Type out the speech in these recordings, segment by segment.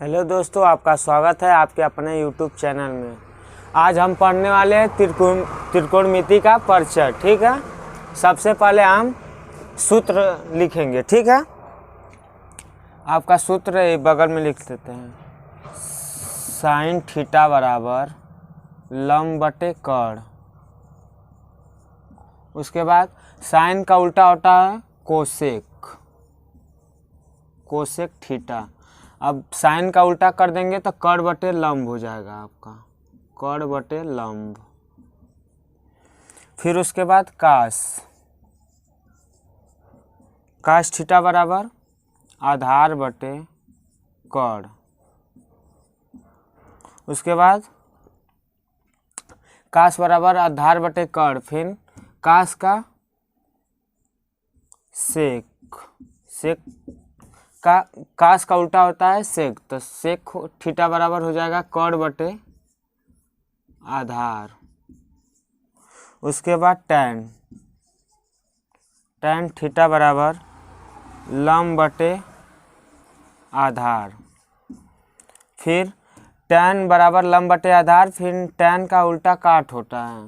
Hello दोस्तों, आपका स्वागत है आपके अपने यूट्यूब चैनल में। आज हम पढ़ने वाले हैं त्रिकोणमिति का परिचय। ठीक है, सबसे पहले हम सूत्र लिखेंगे। ठीक है, आपका सूत्र बगल में लिख देते हैं। साइन थीटा बराबर लंब बटे कर्ण। उसके बाद साइन का उल्टा होता है कोसेक, कोसेक थीटा। अब साइन का उल्टा कर देंगे तो कर्ण बटे लंब हो जाएगा आपका, कर्ण बटे लंब। फिर उसके बाद कास, कास थीटा बराबर आधार बटे कर्ण। उसके बाद कास बराबर आधार बटे कर्ण, फिर कास का सेक, सेक का कास का उल्टा होता है सेक, तो सेक थीटा बराबर हो जाएगा कर्ण बटे आधार। उसके बाद टैन, टैन थीटा बराबर लंब बटे आधार। फिर टैन बराबर लंब बटे आधार, फिर टैन का उल्टा काट होता है,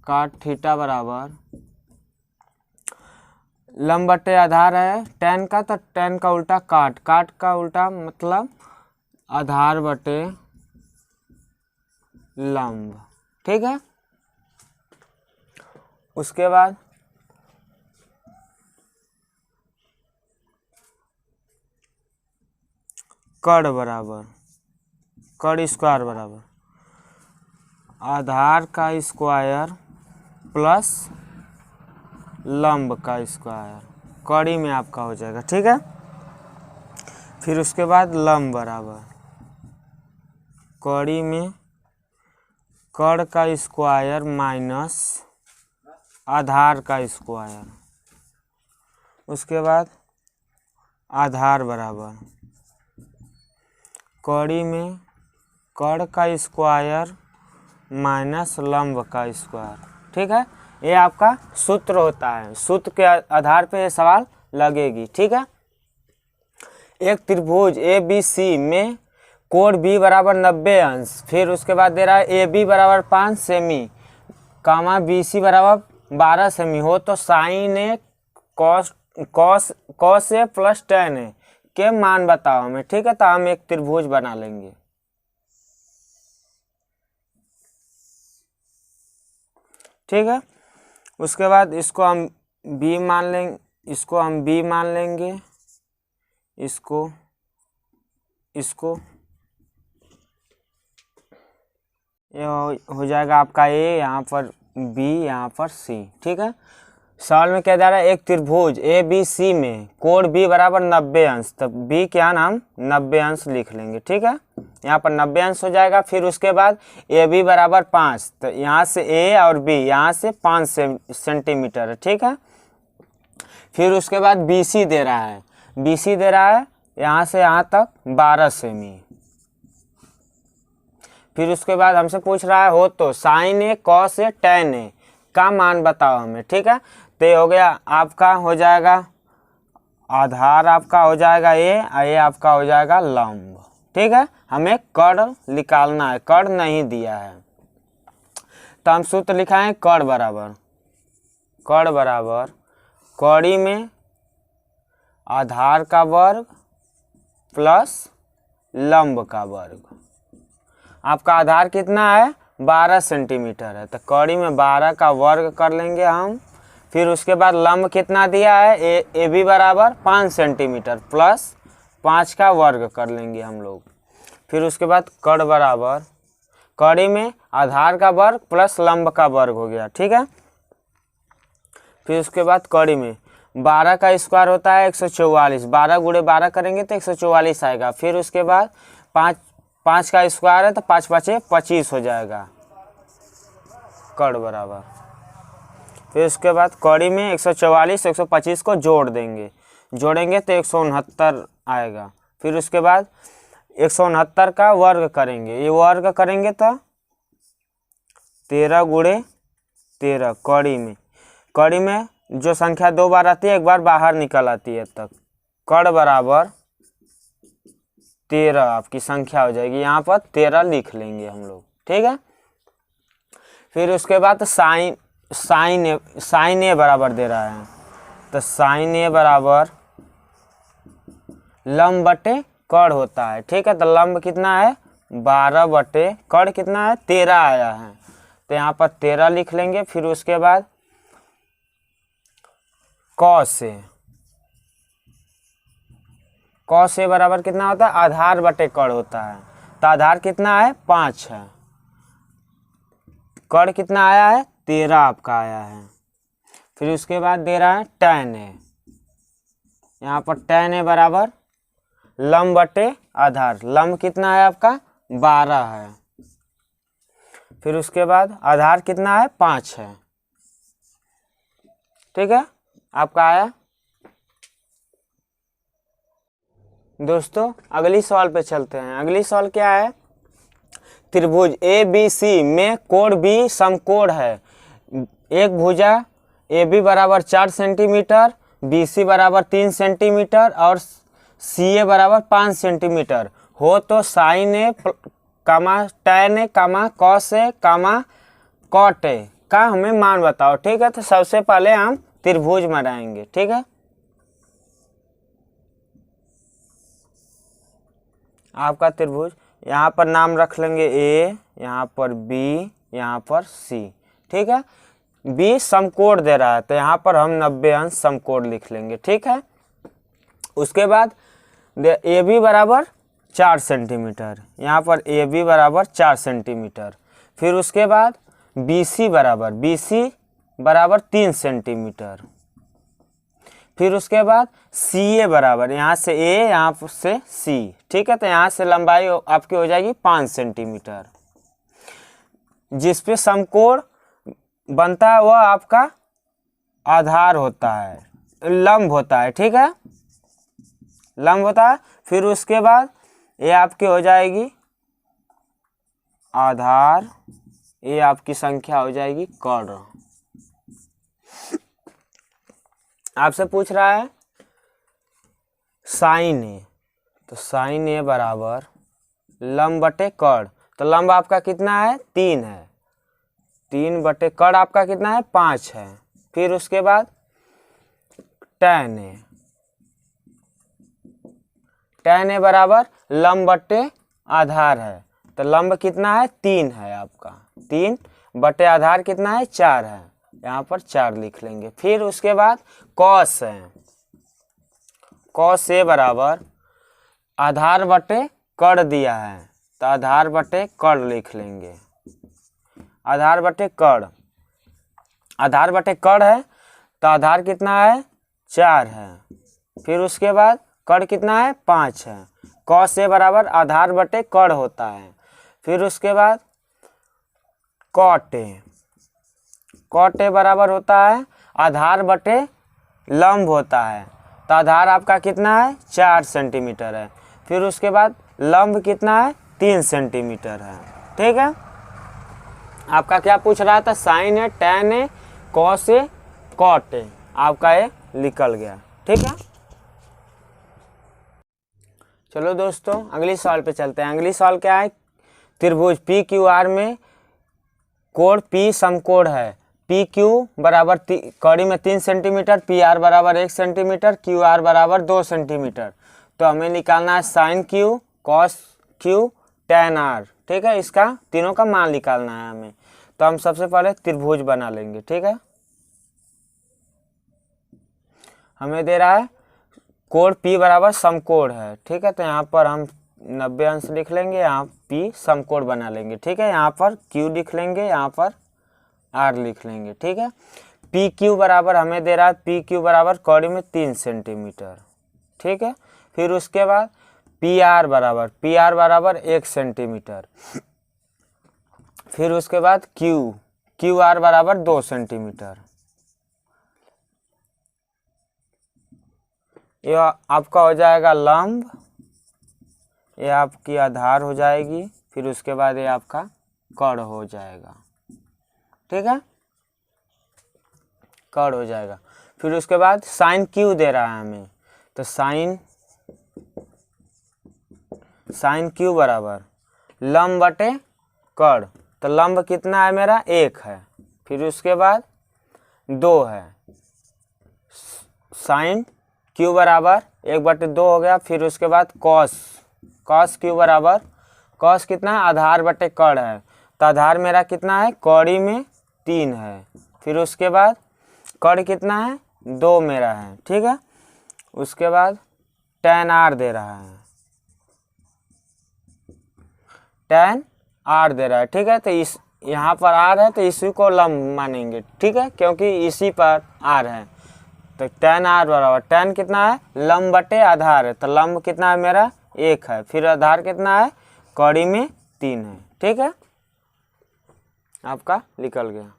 काट थीटा बराबर लंब बटे आधार है टैन का, तो टैन का उल्टा काट, काट का उल्टा मतलब आधार बटे लंब। ठीक है, उसके बाद कर्ण बराबर कर्ण स्क्वायर बराबर आधार का स्क्वायर प्लस लंब का स्क्वायर, कड़ी में आपका हो जाएगा। ठीक है, फिर उसके बाद लंब बराबर कड़ी में कर्ण का स्क्वायर माइनस आधार का स्क्वायर। उसके बाद आधार बराबर कड़ी में कर्ण का स्क्वायर माइनस लंब का स्क्वायर। ठीक है, ये आपका सूत्र होता है, सूत्र के आधार पे ये सवाल लगेगी। ठीक है, एक त्रिभुज ए बी सी में कोण बी बराबर 90 अंश, फिर उसके बाद दे रहा है ए बी बराबर 5 सेमी, कामा बी सी बराबर 12 सेमी हो तो साइन ए कॉस ए प्लस टेन ए के मान बताओ हमें। ठीक है, तो हम एक त्रिभुज बना लेंगे। ठीक है, उसके बाद इसको हम बी मान लेंगे, इसको हम बी मान लेंगे, इसको ये हो जाएगा आपका ए, यहाँ पर बी, यहाँ पर सी। ठीक है, सवाल में क्या जा रहा है, एक त्रिभुज ए बी सी में कोण बी बराबर 90 अंश, तो बी क्या नाम 90 अंश लिख लेंगे। ठीक है, यहाँ पर 90 अंश हो जाएगा। फिर उसके बाद ए बी बराबर 5, तो यहाँ से ए और बी यहाँ से 5 सेंटीमीटर है। ठीक है, फिर उसके बाद बी सी दे रहा है, बी सी दे रहा है यहाँ से यहाँ तक 12 सेमी। फिर उसके बाद हमसे पूछ रहा है हो तो साइन ए कॉस ए टेन ए का मान बताओ हमें। ठीक है, तो ये हो गया आपका, हो जाएगा आधार आपका हो जाएगा ए, और ये आपका हो जाएगा लंब। ठीक है, हमें कर्ण निकालना है, कर्ण नहीं दिया है, तो हम सूत्र लिखाएं कर्ण बराबर कड़ी में आधार का वर्ग प्लस लंब का वर्ग। आपका आधार कितना है 12 सेंटीमीटर है, तो कड़ी में 12 का वर्ग कर लेंगे हम। फिर उसके बाद लंब कितना दिया है ए बी बराबर 5 सेंटीमीटर प्लस 5 का वर्ग कर लेंगे हम लोग। फिर उसके बाद कर्ण बराबर कड़ी में आधार का वर्ग प्लस लंब का वर्ग हो गया। ठीक है, फिर उसके बाद कड़ी में 12 का स्क्वायर होता है 144, 12 गुणे 12 करेंगे तो 144 आएगा। फिर उसके बाद 5 का स्क्वायर है तो 5 5 25 हो जाएगा कर्ण बराबर। फिर उसके बाद कड़ी में 144 125 को जोड़ेंगे तो 169 आएगा। फिर उसके बाद 169 का वर्ग करेंगे, ये वर्ग करेंगे तो 13 गुणे 13 कड़ी में जो संख्या 2 बार आती है एक बार बाहर निकल आती है तक। कर्ण बराबर 13 आपकी संख्या हो जाएगी, यहाँ पर 13 लिख लेंगे हम लोग, ठीक है। फिर उसके बाद साइन ए बराबर दे रहा है, तो साइन ए बराबर लंब बटे कड़ होता है, ठीक है। तो लंब कितना है 12 बटे कड़ कितना है 13 आया है, तो यहाँ पर 13 लिख लेंगे। फिर उसके बाद कॉस ए बराबर कितना होता है आधार बटे कड़ होता है, तो आधार कितना है 5 है, कड़ कितना आया है 13 आपका आया है। फिर उसके बाद दे रहा है tan ए, यहाँ पर tan ए बराबर लंब बटे आधार, लंब कितना है आपका 12 है। फिर उसके बाद आधार कितना है 5 है, ठीक है, आपका आया। दोस्तों अगली सवाल पे चलते हैं। अगली सवाल क्या है, त्रिभुज ए बी सी में कोण बी समकोण है। एक भुजा ए बी बराबर 4 सेंटीमीटर, बी सी बराबर 3 सेंटीमीटर और सी ए बराबर 5 सेंटीमीटर हो, तो sine A comma tan A comma cos A comma cot A का हमें मान बताओ, ठीक है। तो सबसे पहले हम त्रिभुज बनाएंगे, ठीक है। आपका त्रिभुज यहाँ पर नाम रख लेंगे ए, यहाँ पर बी, यहाँ पर सी, ठीक है। बी समकोण दे रहा है, तो यहाँ पर हम 90 अंश समकोण लिख लेंगे, ठीक है। उसके बाद ए बी बराबर 4 सेंटीमीटर, यहाँ पर ए बी बराबर 4 सेंटीमीटर। फिर उसके बाद बी सी बराबर 3 सेंटीमीटर। फिर उसके बाद सी ए बराबर यहाँ से ए यहाँ से सी, ठीक है। तो यहाँ से लंबाई आपकी हो जाएगी 5 सेंटीमीटर। जिस पे समकोण बनता है वह आपका आधार होता है, लंब होता है, ठीक है, लंब होता है। फिर उसके बाद ये आपकी हो जाएगी आधार, ये आपकी संख्या हो जाएगी कड़। आपसे पूछ रहा है साइन ए, तो साइन ए बराबर लंब बटे कड़, तो लंब आपका कितना है 3 है, 3 बटे कड़ आपका कितना है 5 है। फिर उसके बाद tan ए बराबर लंब बटे आधार है, तो लंब कितना है 3 है आपका, 3 बटे आधार कितना है 4 है, यहाँ पर 4 लिख लेंगे। फिर उसके बाद कॉस ए बराबर आधार बटे कड़ दिया है, तो आधार बटे कड़ लिख लेंगे। आधार बटे कड़ है, तो आधार कितना है 4 है। फिर उसके बाद कड़ कितना है 5 है। कॉस ए बराबर आधार बटे कड़ होता है। फिर उसके बाद कॉट ए बराबर होता है आधार बटे लंब होता है, तो आधार आपका कितना है 4 सेंटीमीटर है। फिर उसके बाद लंब कितना है 3 सेंटीमीटर है, ठीक है। आपका क्या पूछ रहा था, साइन ए, tan ए, कॉस ए, कॉट ए, आपका ये निकल गया, ठीक है। चलो दोस्तों अगली सवाल पे चलते हैं। अगली सवाल क्या है, त्रिभुज पी क्यू आर में कोण पी समकोण है। पी क्यू बराबर कड़ी में 3 सेंटीमीटर, पी आर बराबर 1 सेंटीमीटर, क्यू आर बराबर 2 सेंटीमीटर। तो हमें निकालना है sine Q, cos Q, tan R, ठीक है। इसका तीनों का मान निकालना है हमें। तो हम सबसे पहले त्रिभुज बना लेंगे, ठीक है। हमें दे रहा है कोण P बराबर समकोण है, ठीक है। तो यहाँ पर हम 90 अंश लिख लेंगे, यहाँ P समकोण बना लेंगे, ठीक है। यहाँ पर Q लिख लेंगे, यहाँ पर R लिख लेंगे, ठीक है। पी क्यू बराबर हमें दे रहा है पी क्यू बराबर कड़ी में 3 सेंटीमीटर, ठीक है। फिर उसके बाद पी आर बराबर 1 सेंटीमीटर। फिर उसके बाद क्यू आर बराबर 2 सेंटीमीटर। ये आपका हो जाएगा लंब, ये आपकी आधार हो जाएगी। फिर उसके बाद ये आपका कड़ हो जाएगा, ठीक है, कड़ हो जाएगा। फिर उसके बाद साइन क्यू दे रहा है हमें, तो साइन साइन क्यू बराबर लंब बटे कड़, तो लंब कितना है मेरा 1 है, फिर उसके बाद 2 है, साइन क्यू बराबर 1/2 हो गया, फिर उसके बाद कॉस क्यू बराबर कॉस कितना है आधार बटे कड़ है, तो आधार मेरा कितना है कौड़ी में 3 है, फिर उसके बाद कड़ कितना है 2 मेरा है, ठीक है। उसके बाद tan r दे रहा है, tan r दे रहा है, ठीक है। तो इस यहाँ पर r है तो इसी को लंब मानेंगे, ठीक है, क्योंकि इसी पर r है। तो tan r बराबर tan कितना है लंब बटे आधार है, तो लंब कितना है मेरा 1 है, फिर आधार कितना है कौड़ी में 3 है, ठीक है, आपका निकल गया।